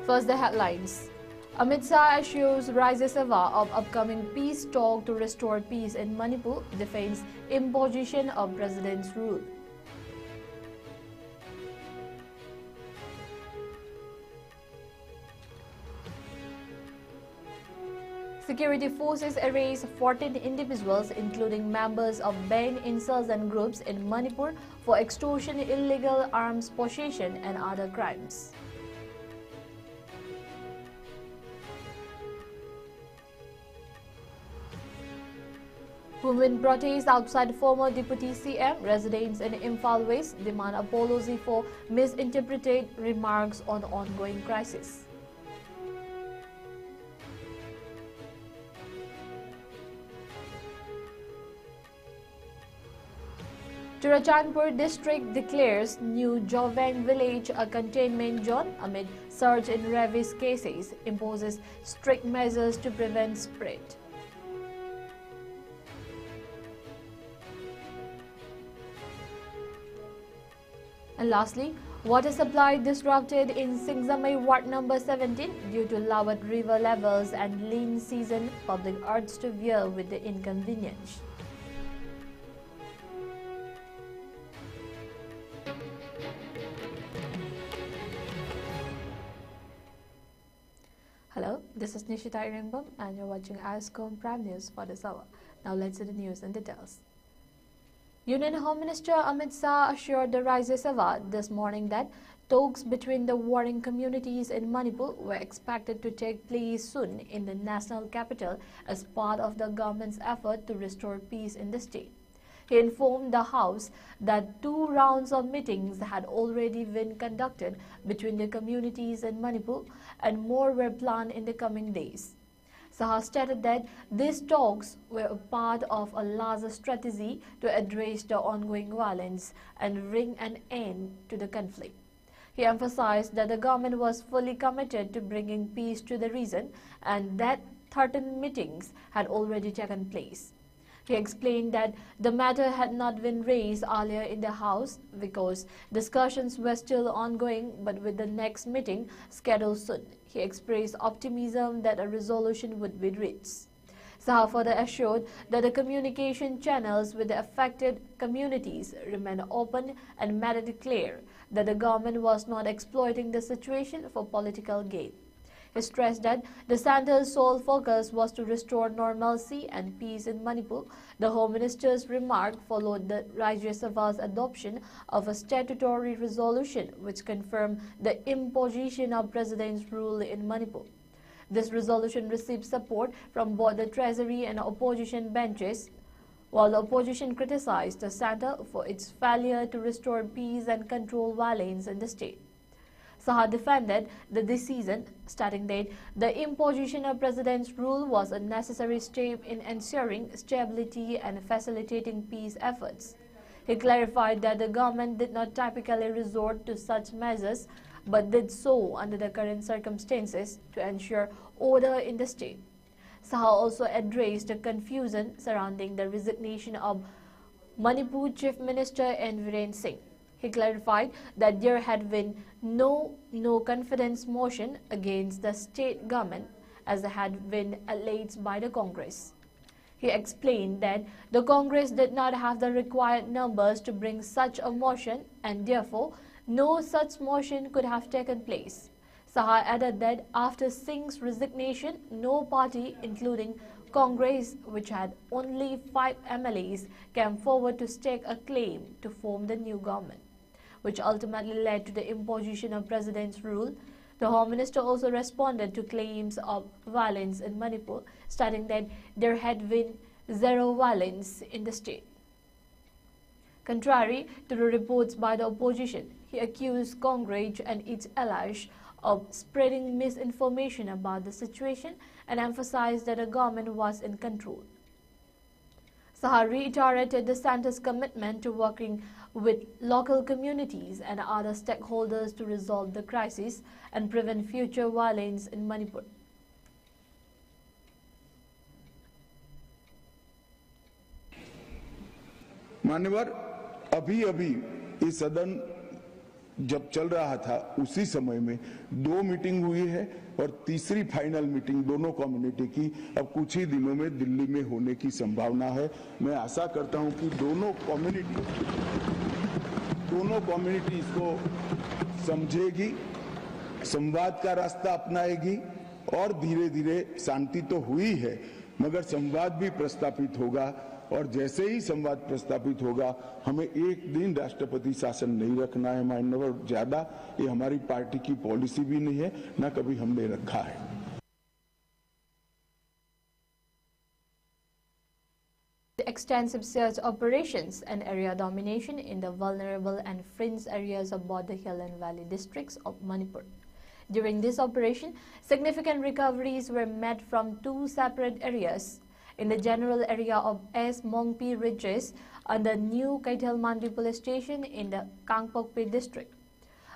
First, the headlines. Amit Shah assures Rajya Sabha of upcoming peace talk to restore peace in Manipur, defends imposition of president's rule. Security forces arrest 14 individuals, including members of banned insurgent groups in Manipur, for extortion, illegal arms possession, and other crimes. Women protest outside former Deputy CM residents in Imphal West demand apology for misinterpreted remarks on ongoing crisis. Churachandpur district declares new Jovang village a containment zone amid surge in rabies cases, imposes strict measures to prevent spread. And lastly, water supply disrupted in Singzamai Ward number 17 due to lowered river levels and lean season. Public urged to bear with the inconvenience. Hello, this is Nishita Iringbam and you're watching ISCOM Prime News for this hour. Now let's see the news in details. Union Home Minister Amit Shah assured the Rajya Sabha this morning that talks between the warring communities in Manipur were expected to take place soon in the national capital as part of the government's effort to restore peace in the state. He informed the House that 2 rounds of meetings had already been conducted between the communities in Manipur and more were planned in the coming days. Shah stated that these talks were a part of a larger strategy to address the ongoing violence and bring an end to the conflict. He emphasized that the government was fully committed to bringing peace to the region and that 13 meetings had already taken place. He explained that the matter had not been raised earlier in the House because discussions were still ongoing, but with the next meeting scheduled soon, he expressed optimism that a resolution would be reached. Shah further assured that the communication channels with the affected communities remained open and made it clear that the government was not exploiting the situation for political gain. He stressed that the centre's sole focus was to restore normalcy and peace in Manipur. The Home Minister's remark followed the Rajya Sabha's adoption of a statutory resolution which confirmed the imposition of President's rule in Manipur. This resolution received support from both the Treasury and opposition benches, while the opposition criticized the centre for its failure to restore peace and control violence in the state. Shah defended the decision, stating that the imposition of President's rule was a necessary step in ensuring stability and facilitating peace efforts. He clarified that the government did not typically resort to such measures, but did so under the current circumstances to ensure order in the state. Shah also addressed the confusion surrounding the resignation of Manipur Chief Minister N. Viren Singh. He clarified that there had been no confidence motion against the state government as had been alleged by the Congress. He explained that the Congress did not have the required numbers to bring such a motion and therefore no such motion could have taken place. Shah added that after Singh's resignation, no party, including Congress, which had only 5 MLAs, came forward to stake a claim to form the new government, which ultimately led to the imposition of President's rule. The Home Minister also responded to claims of violence in Manipur, stating that there had been zero violence in the state. Contrary to the reports by the opposition, he accused Congress and its allies of spreading misinformation about the situation and emphasized that the government was in control. Shah reiterated the centre's commitment to working with local communities and other stakeholders to resolve the crisis and prevent future violence in Manipur. मान्यवर, अभी इस सदन जब चल रहा था उसी समय में 2 मीटिंग हुई है और तीसरी फाइनल मीटिंग दोनों कम्युनिटी की अब कुछ ही दिनों में दिल्ली में होने की संभावना है। मैं आशा करता हूं कि दोनों कम्युनिटी इसको समझेगी, संवाद का रास्ता अपनाएगी और धीरे धीरे शांति तो हुई है मगर संवाद भी प्रस्तापित होगा। और जैसे ही संवाद प्रस्तापित होगा, हमें एक दिन राष्ट्रपति शासन नहीं रखना है माननीय, ज्यादा ये हमारी पार्टी की पॉलिसी भी नहीं है, ना कभी हमने रखा है। Extensive search operations and area domination in the vulnerable and fringe areas of both the Hill and Valley districts of Manipur. During this operation, significant recoveries were made from 2 separate areas. In the general area of S. Mongpi Ridges and the new Kaital Mandi police station in the Kangpokpi district.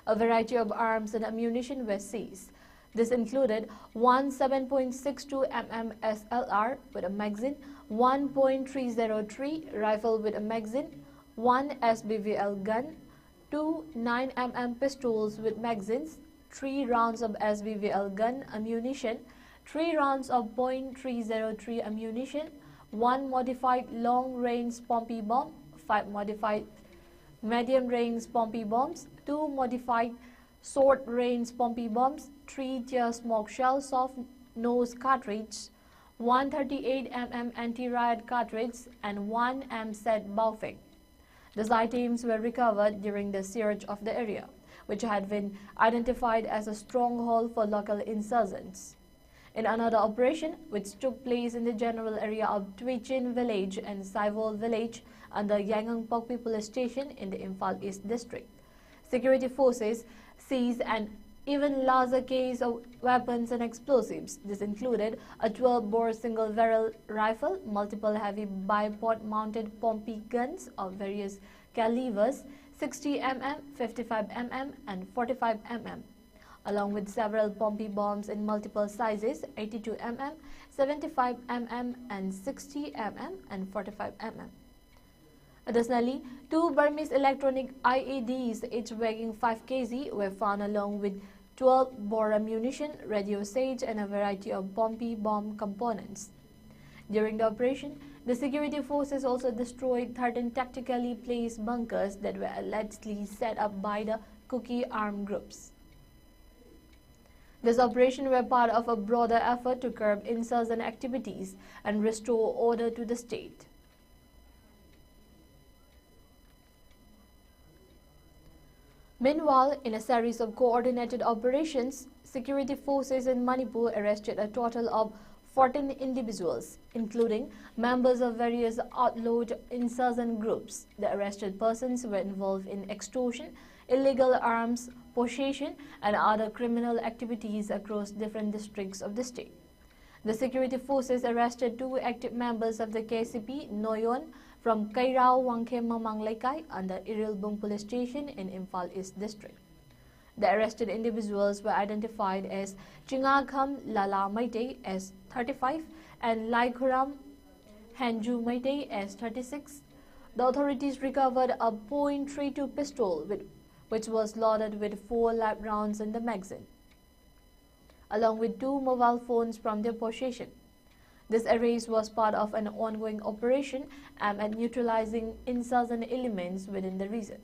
A variety of arms and ammunition were seized. This included one 7.62 mm SLR with a magazine, 1.303 rifle with a magazine, one SBVL gun, 2 9 mm pistols with magazines, 3 rounds of SBVL gun ammunition, 3 rounds of .303 ammunition, 1 modified long-range Pompey bomb, 5 modified medium-range Pompey bombs, 2 modified short-range Pompey bombs, 3 tear smoke shell soft nose cartridge, 138 mm anti-riot cartridge, and 1 MZ Baofeng. These items were recovered during the search of the area, which had been identified as a stronghold for local insurgents. In another operation, which took place in the general area of Twichin village and Saivol village under Yangon Pokpi police station in the Imphal East district, security forces seized an even larger case of weapons and explosives. This included a 12-bore single-barrel rifle, multiple heavy bipod-mounted Pompey guns of various calibers, 60 mm, 55 mm, and 45 mm. Along with several Pompey bombs in multiple sizes, 82 mm, 75 mm, and 60 mm, and 45 mm. Additionally, 2 Burmese electronic IEDs, each weighing 5 kg, were found along with 12-bore ammunition, radio sage, and a variety of Pompey bomb components. During the operation, the security forces also destroyed 13 tactically placed bunkers that were allegedly set up by the Kuki armed groups. This operation was part of a broader effort to curb insurgent activities and restore order to the state. Meanwhile, in a series of coordinated operations, security forces in Manipur arrested a total of 14 individuals, including members of various outlawed insurgent groups. The arrested persons were involved in extortion, illegal arms possession, and other criminal activities across different districts of the state. The security forces arrested 2 active members of the KCP, Noyon, from Kairao Wangkhem Mamang Laikai under Irilbung police station in Imphal East district. The arrested individuals were identified as Chingakham Lala Maite as 35 and Laikhuram Hanju Maite as 36. The authorities recovered a .32 pistol which was loaded with 4 live rounds in the magazine, along with 2 mobile phones from their possession. This arrest was part of an ongoing operation aimed at neutralizing insurgent elements within the region.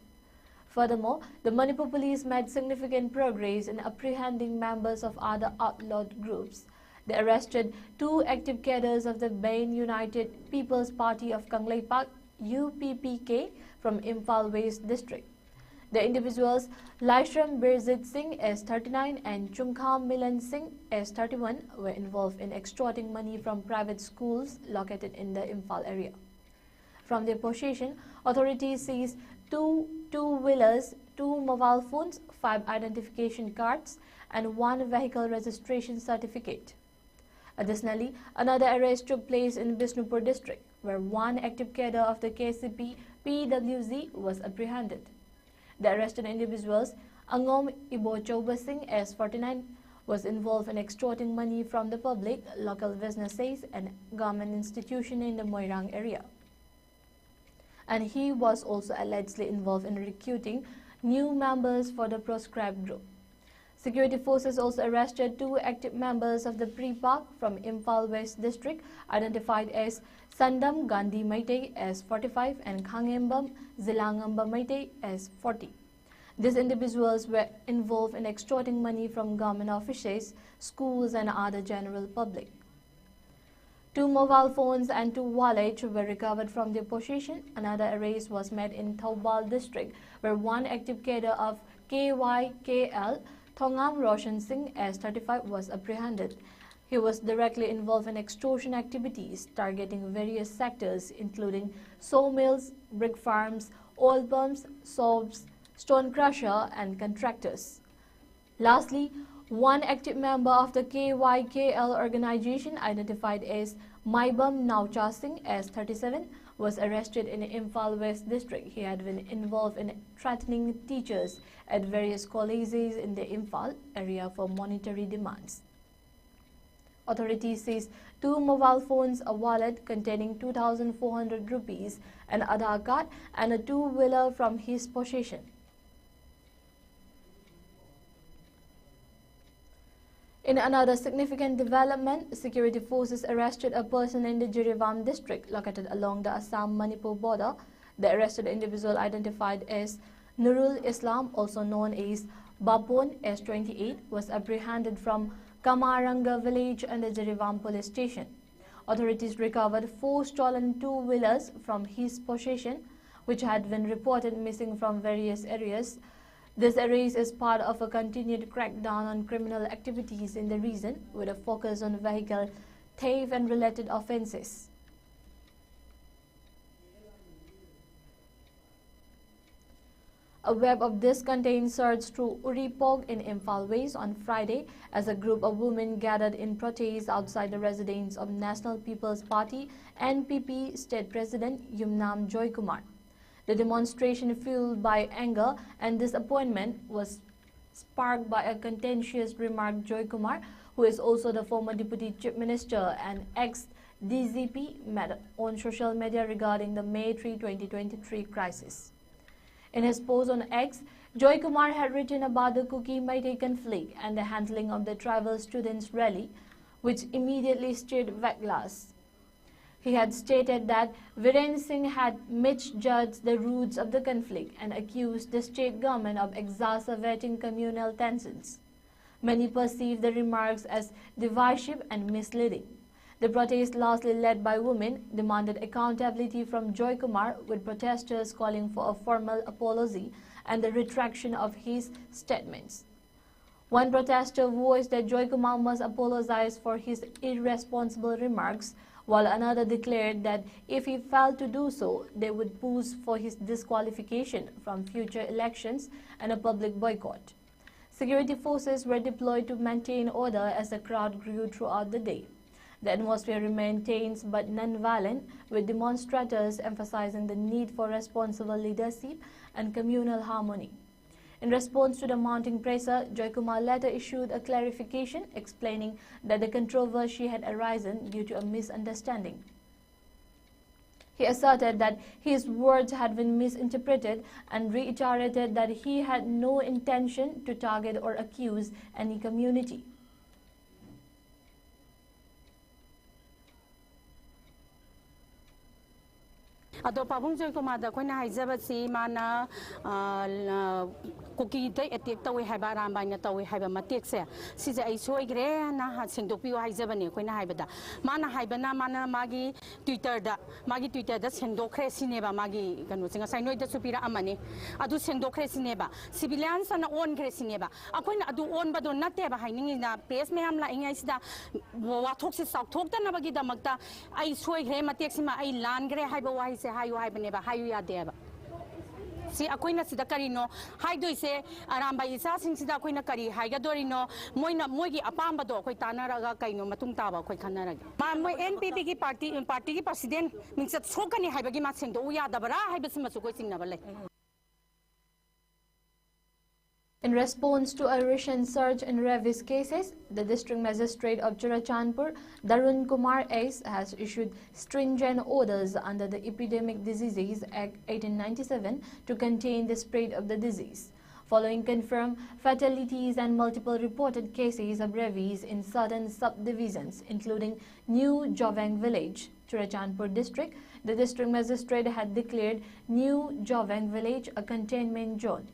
Furthermore, the Manipur police made significant progress in apprehending members of other outlawed groups. They arrested 2 active cadres of the Bain United People's Party of Kangleipak, UPPK, from Imphal West district. The individuals Laishram Birzit Singh as 39 and Chungkham Milan Singh as 31 were involved in extorting money from private schools located in the Imphal area. From their possession, authorities seized 2 two-wheelers, 2 mobile phones, 5 identification cards, and 1 vehicle registration certificate. Additionally, another arrest took place in Bishnupur district, where 1 active cadre of the KCP PWZ was apprehended. The arrested individuals, Angom Ibo Choba Singh as 49, was involved in extorting money from the public, local businesses, and government institutions in the Moirang area. And he was also allegedly involved in recruiting new members for the proscribed group. Security forces also arrested 2 active members of the Pre-Pak from Imphal West District, identified as Sandam Gandhi Maitei as 45 and Khangembam Zilangamba Maitei as 40. These individuals were involved in extorting money from government officials, schools and other general public. 2 mobile phones and 2 wallets were recovered from their possession. Another arrest was made in Thoubal district, where 1 active cadre of KYKL, Thongam Roshan Singh as 35, was apprehended. He was directly involved in extortion activities targeting various sectors including sawmills, brick farms, oil pumps, soaps, stone crusher and contractors. Lastly, 1 active member of the KYKL organization, identified as Maibam Naucha Singh as 37, was arrested in Imphal West District. He had been involved in threatening teachers at various colleges in the Imphal area for monetary demands. Authorities seized 2 mobile phones, a wallet containing 2,400 rupees, an Aadhaar card and a 2-wheeler from his possession. In another significant development, security forces arrested a person in the Jirevam district located along the Assam-Manipur border. The arrested individual, identified as Nurul Islam, also known as Bapon, as 28, was apprehended from Kamaranga village and the Jirevam police station. Authorities recovered 4 stolen 2-wheelers from his possession, which had been reported missing from various areas. This arrest is part of a continued crackdown on criminal activities in the region, with a focus on vehicle theft and related offences. A web of discontent surged through Uripog in Imphal West on Friday as a group of women gathered in protest outside the residence of National People's Party (NPP) State President Yumnam Joykumar. The demonstration, fueled by anger and disappointment, was sparked by a contentious remark Joykumar, who is also the former Deputy Chief Minister and ex-DGP, made on social media regarding the May 3, 2023 crisis. In his post on X, Joykumar had written about the Kuki Meitei conflict and the handling of the tribal students' rally, which immediately stirred backlash. He had stated that Viren Singh had misjudged the roots of the conflict and accused the state government of exacerbating communal tensions. Many perceived the remarks as divisive and misleading. The protest, largely led by women, demanded accountability from Joykumar, with protesters calling for a formal apology and the retraction of his statements. One protester voiced that Joykumar must apologize for his irresponsible remarks, while another declared that if he failed to do so, they would push for his disqualification from future elections and a public boycott. Security forces were deployed to maintain order as the crowd grew throughout the day. The atmosphere remained tense but non-violent, with demonstrators emphasizing the need for responsible leadership and communal harmony. In response to the mounting pressure, Joykumar later issued a clarification explaining that the controversy had arisen due to a misunderstanding. He asserted that his words had been misinterpreted and reiterated that he had no intention to target or accuse any community. Ado pabung Joykumar da koina haijabasi mana kuki dai attack tawi haiba ramba na tawi haiba matek se sije ai soigre na ha sengdopi haijabani koina haibada mana haibana mana magi Twitter da sengdokre sineba magi kanu singa sainoi da supira amani adu sengdokre sineba civilians na on kre sineba akoina adu on bado natte ba hainingi na press me amla ingai sida wathok se sakthok ta na bagi da makta ai soigre matek sima ai lan gre haiba wai se hayu haibaneba hayu ya deba si akoina sida karino haidoi se aramba isa sing sida akoina kari haiga dorino moigi apamba do koi tanaraga kaino matung taba koi khanaraga ma moi NPP ki party ki president mingsat sokani haibagi ma sengdo uya dabara haibasi masu koi singnaba lai In response to a recent surge in rabies cases, the District Magistrate of Churachandpur, Darun Kumar S, has issued stringent orders under the Epidemic Diseases Act 1897 to contain the spread of the disease, following confirmed fatalities and multiple reported cases of rabies in certain subdivisions, including New Jovang village, Churachandpur district. The District Magistrate had declared New Jovang village a containment zone.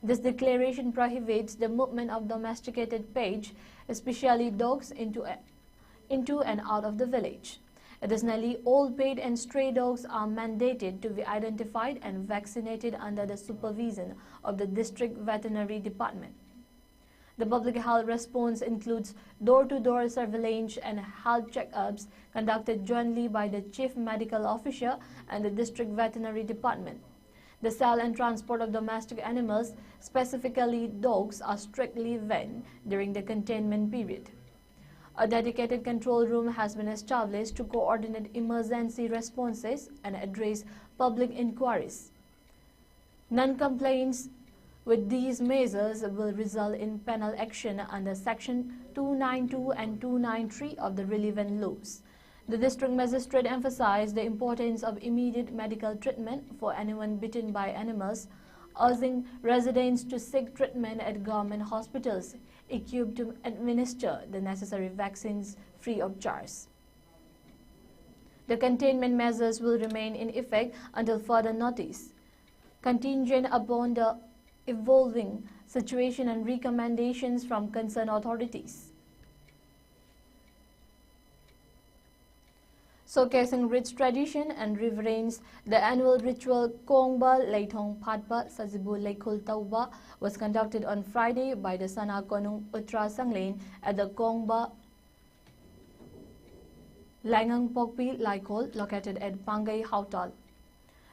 This declaration prohibits the movement of domesticated pets, especially dogs, into and out of the village. Additionally, all pet and stray dogs are mandated to be identified and vaccinated under the supervision of the District Veterinary Department. The public health response includes door-to-door surveillance and health check-ups conducted jointly by the Chief Medical Officer and the District Veterinary Department. The sale and transport of domestic animals, specifically dogs, are strictly banned during the containment period. A dedicated control room has been established to coordinate emergency responses and address public inquiries. Non-compliance with these measures will result in penal action under Section 292 and 293 of the relevant laws. The District Magistrate emphasized the importance of immediate medical treatment for anyone bitten by animals, urging residents to seek treatment at government hospitals equipped to administer the necessary vaccines free of charge. The containment measures will remain in effect until further notice, contingent upon the evolving situation and recommendations from concerned authorities. Showcasing rich tradition and reverence, the annual ritual Kongba Leithong Phatpa Sajibu Leikhul Tauba was conducted on Friday by the Sana Konung Utra Sanglen at the Kongba Langang Pokpi Laikol located at Pangai Hautal.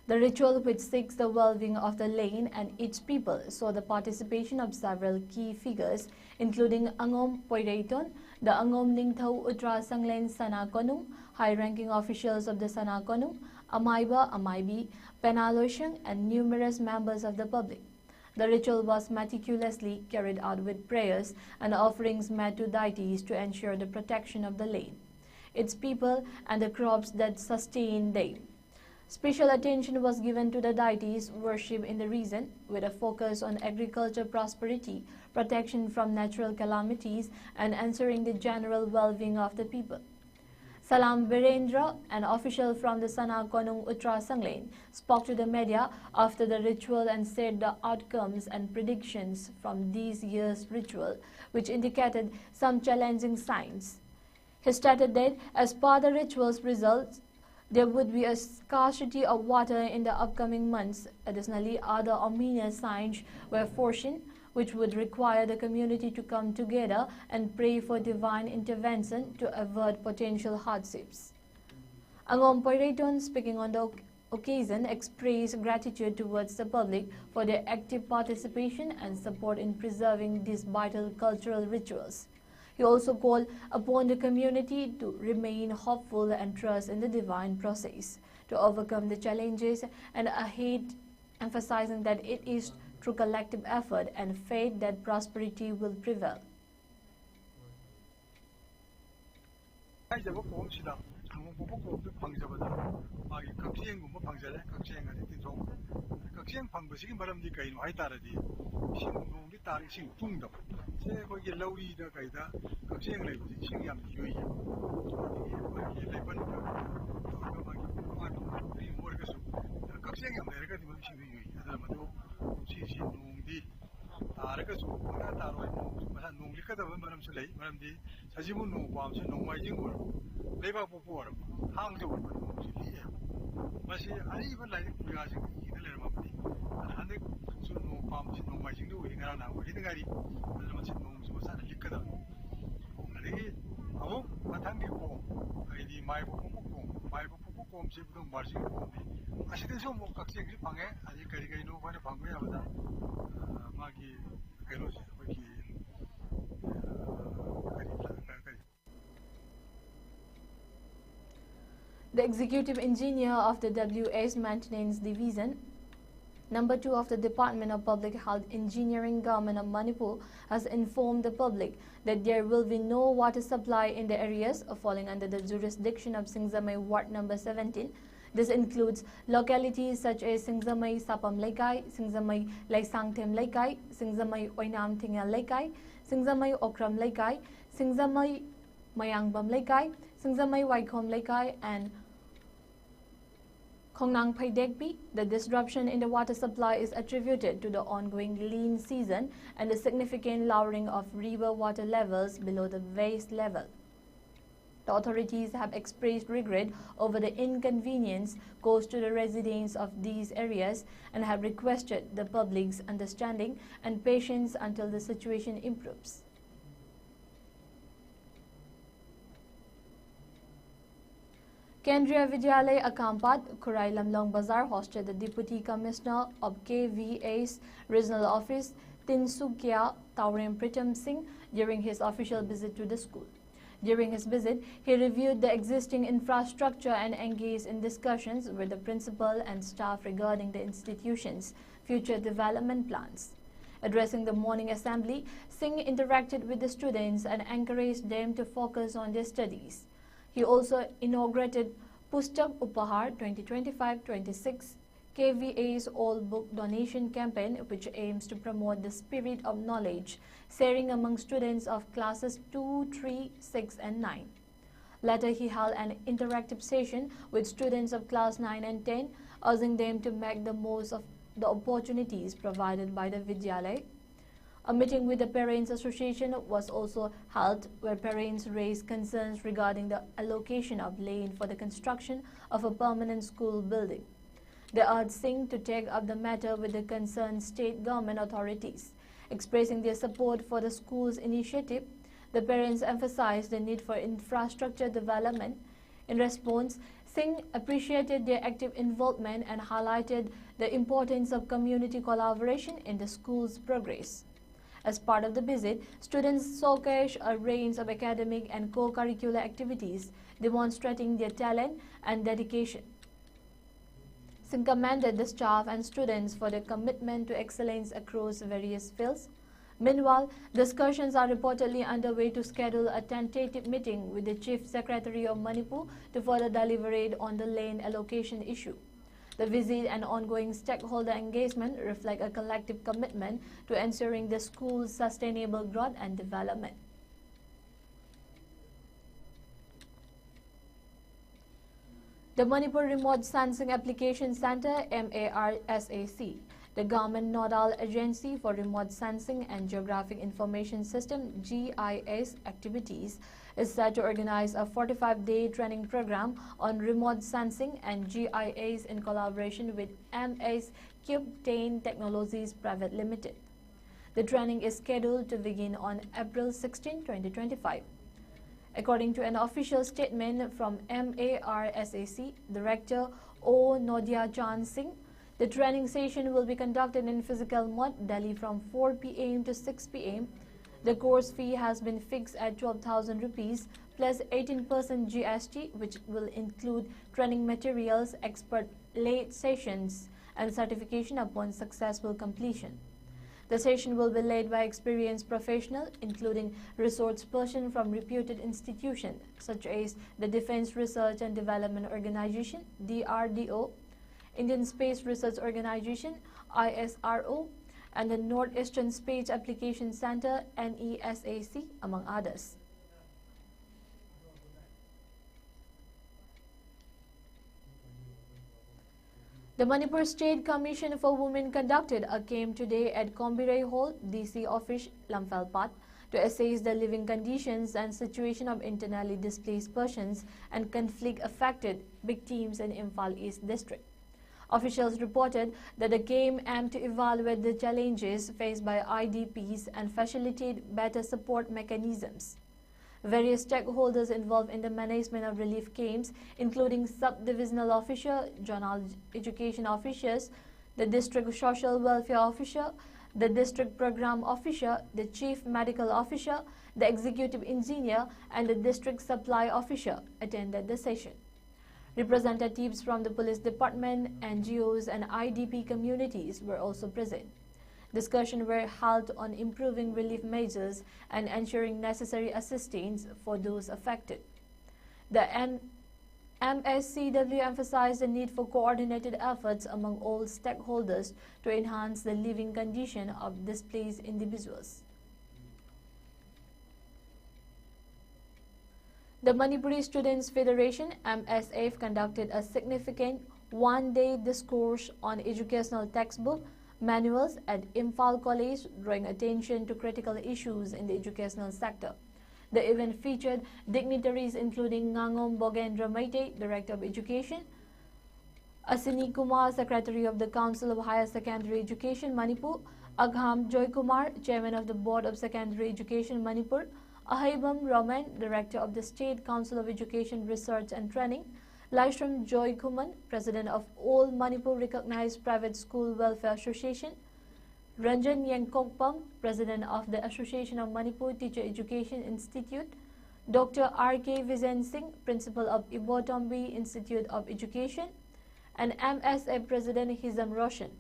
The ritual, which seeks the well-being of the lane and its people, saw the participation of several key figures, including Angom Poiraiton, the Angom Ningthau Utra Sanglen Sana Konung, high-ranking officials of the Sana Konung, Amaiba, Amaibi, Penaloshang, and numerous members of the public. The ritual was meticulously carried out with prayers and offerings made to deities to ensure the protection of the land, its people, and the crops that sustain them. Special attention was given to the deities worship in the region, with a focus on agriculture prosperity, protection from natural calamities, and ensuring the general well-being of the people. Salam Virendra, an official from the Sana Konung Utra Sanglen, spoke to the media after the ritual and said the outcomes and predictions from this year's ritual, which indicated some challenging signs. He stated that as per the ritual's results, there would be a scarcity of water in the upcoming months. Additionally, other ominous signs were foreseen, which would require the community to come together and pray for divine intervention to avert potential hardships. Angom Poiraiton, speaking on the occasion, expressed gratitude towards the public for their active participation and support in preserving these vital cultural rituals. He also called upon the community to remain hopeful and trust in the divine process to overcome the challenges and ahead, emphasizing that it is through collective effort and faith that prosperity will prevail. 각시행 방법이 말합니 가이노 하이따라디 신동이 따르 신 둥덕 제 거기 러리다 가이다 각시행을 해보지 신기함 유의 거기 레번가 막 이 모르겠어 각시행이 아메리카 되면 신기 유의 하다마도 지시 농디 따르가서 뭐가 따로 무슨 농리 가다 보면 말함슬레 말함디 사지분 농 과음시 농마이징 걸 레바 보고 와라 항적으로 무슨 masih ada even lain punya asing kita leh mampu. Anda sunu pam sunu macam tu ini kerana apa? Kita gari dalam macam tu semua sana lihat dah. Jadi, aku matang di ko, ini mai buku mesti betul margin ko. Asyik tu semua kaksi yang pangai, aja kari no mana pangai apa dah. Magi kalau bagi The executive engineer of the WS Maintenance Division, Number 2 of the Department of Public Health Engineering, Government of Manipur, has informed the public that there will be no water supply in the areas falling under the jurisdiction of Singzamai Ward number 17. This includes localities such as Singzamai Sapam Laikai, Singzamai Laisangthem Laikai, Singzamai Oinam Thingal Laikai, Singzamai Okram Laikai, Singzamai Mayangbam Laikai, Singzamai Waikhom Laikai, and Khongnang Paidekpi. The disruption in the water supply is attributed to the ongoing lean season and the significant lowering of river water levels below the base level. The authorities have expressed regret over the inconvenience caused to the residents of these areas and have requested the public's understanding and patience until the situation improves. Kendriya Vidyalaya Akampat, Kurai Lamlong Bazar hosted the Deputy Commissioner of KVA's Regional Office, Tinsukia Taurem Pritam Singh, during his official visit to the school. During his visit, he reviewed the existing infrastructure and engaged in discussions with the principal and staff regarding the institution's future development plans. Addressing the morning assembly, Singh interacted with the students and encouraged them to focus on their studies. He also inaugurated Pustak Upahar 2025-26, KVA's all-book donation campaign, which aims to promote the spirit of knowledge sharing among students of classes 2, 3, 6, and 9. Later, he held an interactive session with students of class 9 and 10, urging them to make the most of the opportunities provided by the Vidyalaya. A meeting with the Parents Association was also held, where parents raised concerns regarding the allocation of land for the construction of a permanent school building. They urged Singh to take up the matter with the concerned state government authorities. Expressing their support for the school's initiative, the parents emphasized the need for infrastructure development. In response, Singh appreciated their active involvement and highlighted the importance of community collaboration in the school's progress. As part of the visit, students showcased a range of academic and co-curricular activities, demonstrating their talent and dedication. Singh commended the staff and students for their commitment to excellence across various fields. Meanwhile, discussions are reportedly underway to schedule a tentative meeting with the Chief Secretary of Manipur to further deliberate on the land allocation issue. The visit and ongoing stakeholder engagement reflect a collective commitment to ensuring the school's sustainable growth and development. The Manipur Remote Sensing Application Center, MARSAC, the government nodal agency for remote sensing and geographic information system GIS activities, is set to organize a 45-day training program on remote sensing and GIS in collaboration with MS Cube 10 Technologies Private Limited. The training is scheduled to begin on April 16, 2025. According to an official statement from MARSAC Director O. Nodia Chan Singh, the training session will be conducted in physical mode daily from 4 p.m. to 6 p.m. The course fee has been fixed at 12,000 rupees plus 18% GST, which will include training materials, expert-led sessions, and certification upon successful completion. The session will be led by experienced professionals, including resource persons from reputed institutions such as the Defense Research and Development Organization, DRDO, Indian Space Research Organization, ISRO, and the Northeastern Space Application Center, NESAC, among others. The Manipur State Commission for Women conducted a camp today at Kombirai Hall, DC Office, Lamphal, to assess the living conditions and situation of internally displaced persons and conflict-affected victims in Imphal East District. Officials reported that the camp aimed to evaluate the challenges faced by IDPs and facilitate better support mechanisms. Various stakeholders involved in the management of relief camps, including sub-divisional officer, zonal education officers, the district social welfare officer, the district program officer, the chief medical officer, the executive engineer, and the district supply officer attended the session. Representatives from the police department, NGOs, and IDP communities were also present. Discussions were held on improving relief measures and ensuring necessary assistance for those affected. The MSCW emphasized the need for coordinated efforts among all stakeholders to enhance the living condition of displaced individuals. The Manipuri Students Federation (MSF) conducted a significant one-day discourse on educational textbook manuals at Imphal College, drawing attention to critical issues in the educational sector. The event featured dignitaries including Ngangom Bogendra Maite, Director of Education, Asini Kumar, Secretary of the Council of Higher Secondary Education, Manipur, Agham Joy Kumar, Chairman of the Board of Secondary Education, Manipur, Ahaibam Roman, Director of the State Council of Education, Research and Training, Laishram Joy Kuman, President of All Manipur Recognized Private School Welfare Association, Ranjan Yengkokpang, President of the Association of Manipur Teacher Education Institute, Dr. R.K. Vizen Singh, Principal of Ibotombi Institute of Education, and MSA President Hizam Roshan.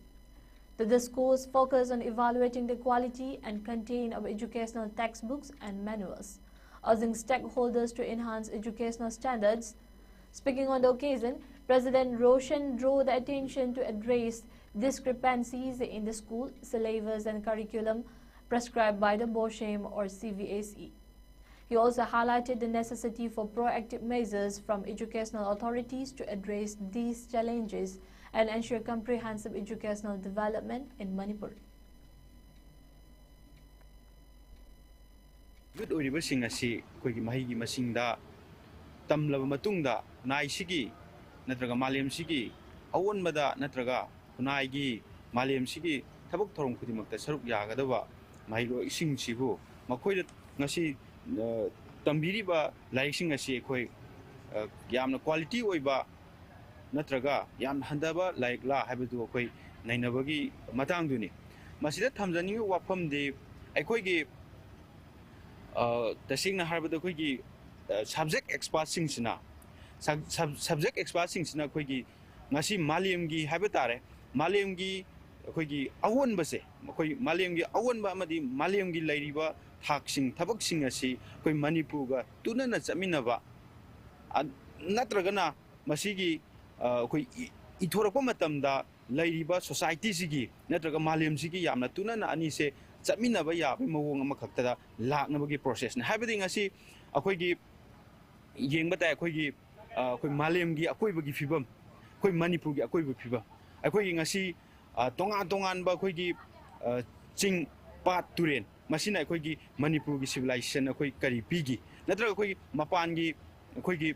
The discourse focused on evaluating the quality and content of educational textbooks and manuals, urging stakeholders to enhance educational standards. Speaking on the occasion, President Roshan drew the attention to address discrepancies in the school syllabus and curriculum prescribed by the BOSHEM or CVSE. He also highlighted the necessity for proactive measures from educational authorities to address these challenges and ensure comprehensive educational development in Manipur. Good oribasing asi koigi mahigi masingda tamlaba matungda naisigi natraga malem sigi awon bada natraga naigi malem sigi thabuk thorom khudimakta saruk yagadaba mahiro ising sibu makoi ngasi tambiriba laising asi koi yamna quality oiba natraga yam handaba like la habadu koi nainabagi matangduni masida thamjani wafam de aikoigi tasing na harbada koigi subject expert singsina subject expert singsina koigi ngasi malemgi habatare malemgi koigi awon base koi malemgi awon ba amadi malemgi lairiba thaksing thabak sing asi koi manipur ga tunana chaminaba natragana masigi koi ithorako matamda lairiba society sigi natraga malem sigi yamna tunana ani se chaminaba yabi mawong amakaktada laknabagi process na habidi ngasi akoigi yengbata akoigi koi malemgi akoibagi fibam koi manipurgi akoiba fibam akoigi ngasi tongan ba akoigi ching pat turen masina akoigi manipurgi civilization akoi kari pigi natraga akoigi mapangi akoigi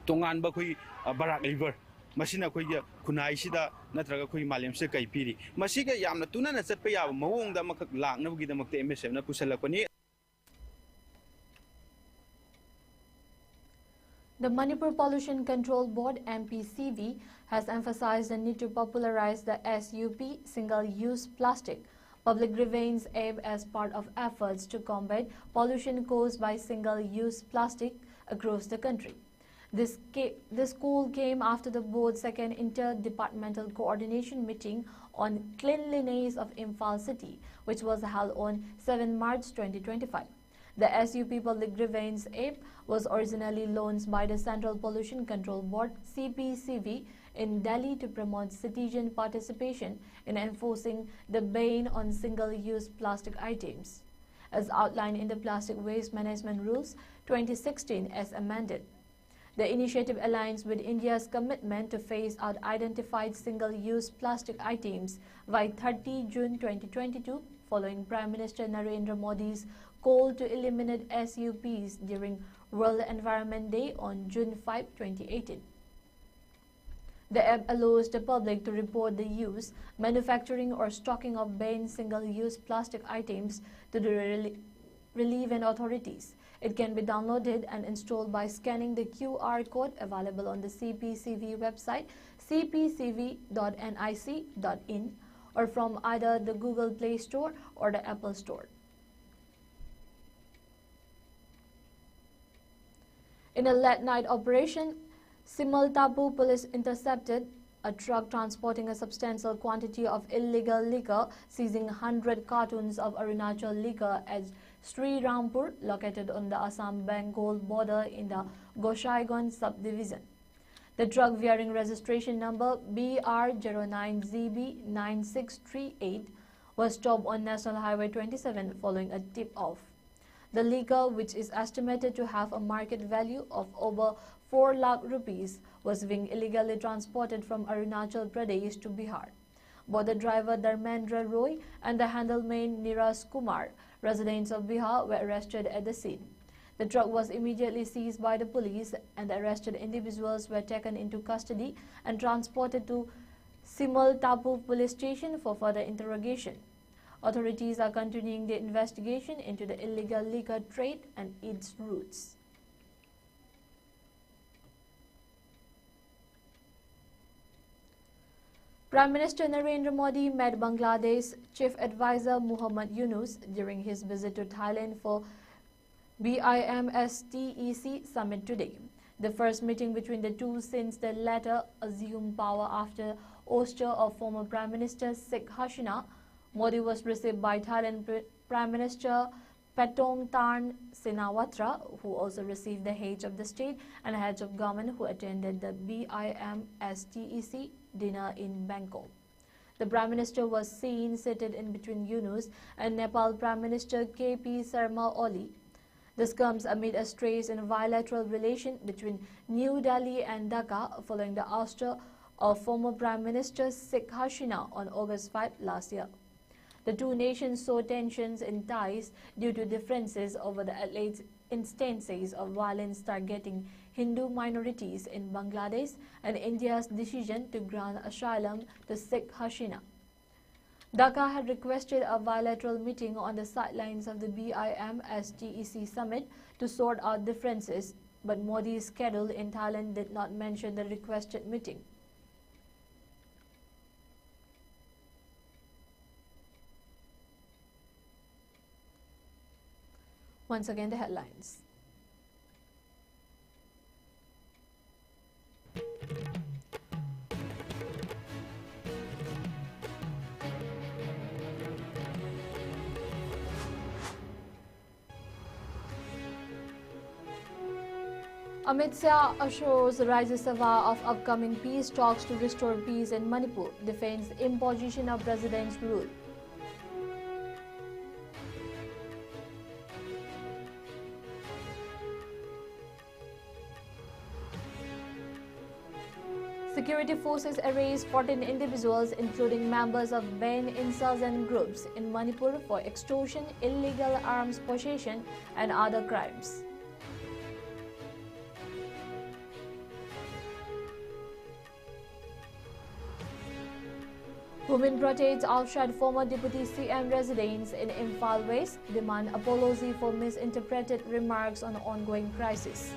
tongan ba koi barak river masina akoigi kunai sida natraga koi malem se kai piri masiga yamna tunana chatpa yaba mawong da makak laknabagi da makte MSF na pusalakoni. The Manipur Pollution Control Board (MPCB) has emphasized the need to popularize the SUP single-use plastic public grievance aim as part of efforts to combat pollution caused by single-use plastic across the country. This call came after the board's second interdepartmental coordination meeting on cleanliness of Imphal city, which was held on 7 March 2025. The SUP Public Grievance App was originally launched by the Central Pollution Control Board (CPCB) in Delhi to promote citizen participation in enforcing the ban on single-use plastic items, as outlined in the Plastic Waste Management Rules 2016 as amended. The initiative aligns with India's commitment to phase out identified single-use plastic items by 30 June 2022, following Prime Minister Narendra Modi's call to eliminate SUPs during World Environment Day on June 5, 2018. The app allows the public to report the use, manufacturing or stocking of banned single-use plastic items to the relevant authorities. It can be downloaded and installed by scanning the QR code available on the CPCV website cpcv.nic.in or from either the Google Play Store or the Apple Store. In a late-night operation, Simal Tapu police intercepted a truck transporting a substantial quantity of illegal liquor, seizing 100 cartons of Arunachal liquor at Sri Rampur, located on the Assam-Bengal border in the Goshaiganj subdivision. The truck, bearing registration number BR09ZB9638, was stopped on National Highway 27 following a tip-off. The liquor, which is estimated to have a market value of over 4 lakh rupees, was being illegally transported from Arunachal Pradesh to Bihar. Both the driver Dharmendra Roy and the handleman Niraj Kumar, residents of Bihar, were arrested at the scene. The truck was immediately seized by the police, and the arrested individuals were taken into custody and transported to Simal Tapu police station for further interrogation. Authorities are continuing the investigation into the illegal liquor trade and its roots. Prime Minister Narendra Modi met Bangladesh Chief Advisor Muhammad Yunus during his visit to Thailand for BIMSTEC summit today, the first meeting between the two since the latter assumed power after ouster of former Prime Minister Sheikh Hasina. Modi was received by Thailand Prime Minister Paetongtarn Shinawatra, who also received the heads of the state and heads of government who attended the BIMSTEC dinner in Bangkok. The Prime Minister was seen seated in between Yunus and Nepal Prime Minister KP Sharma Oli. This comes amid a strain in bilateral relation between New Delhi and Dhaka following the ouster of former Prime Minister Sheikh Hasina on August 5 last year. The two nations saw tensions in ties due to differences over the alleged instances of violence targeting Hindu minorities in Bangladesh and India's decision to grant asylum to Sheikh Hasina. Dhaka had requested a bilateral meeting on the sidelines of the BIMSTEC summit to sort out differences, but Modi's schedule in Thailand did not mention the requested meeting. Once again, the headlines. Amit Shah assures Rajya Sabha of upcoming peace talks to restore peace in Manipur, defends imposition of president's rule. Security forces arrest 14 individuals, including members of banned insurgent groups in Manipur for extortion, illegal arms possession, and other crimes. Women protest outside former Deputy CM residence in Imphal West, demand apology for misinterpreted remarks on ongoing crisis.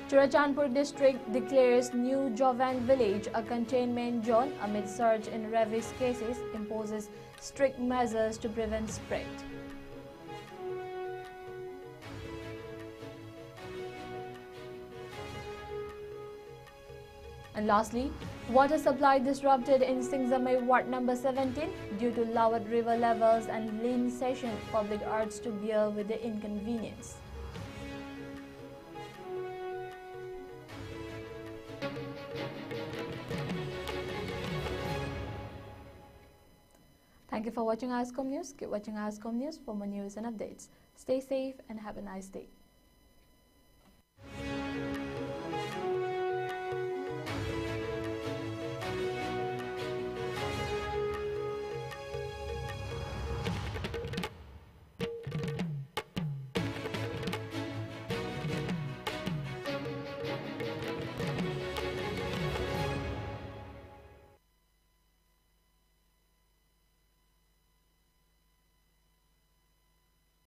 Churachandpur district declares new Jovan village a containment zone amid surge in rabies cases, imposes strict measures to prevent spread. And lastly, water supply disrupted in Singzamay Ward number 17 due to lowered river levels and lean session. Public urged to bear with the inconvenience. Thank you for watching ISCOM News. Keep watching ISCOM News for more news and updates. Stay safe and have a nice day.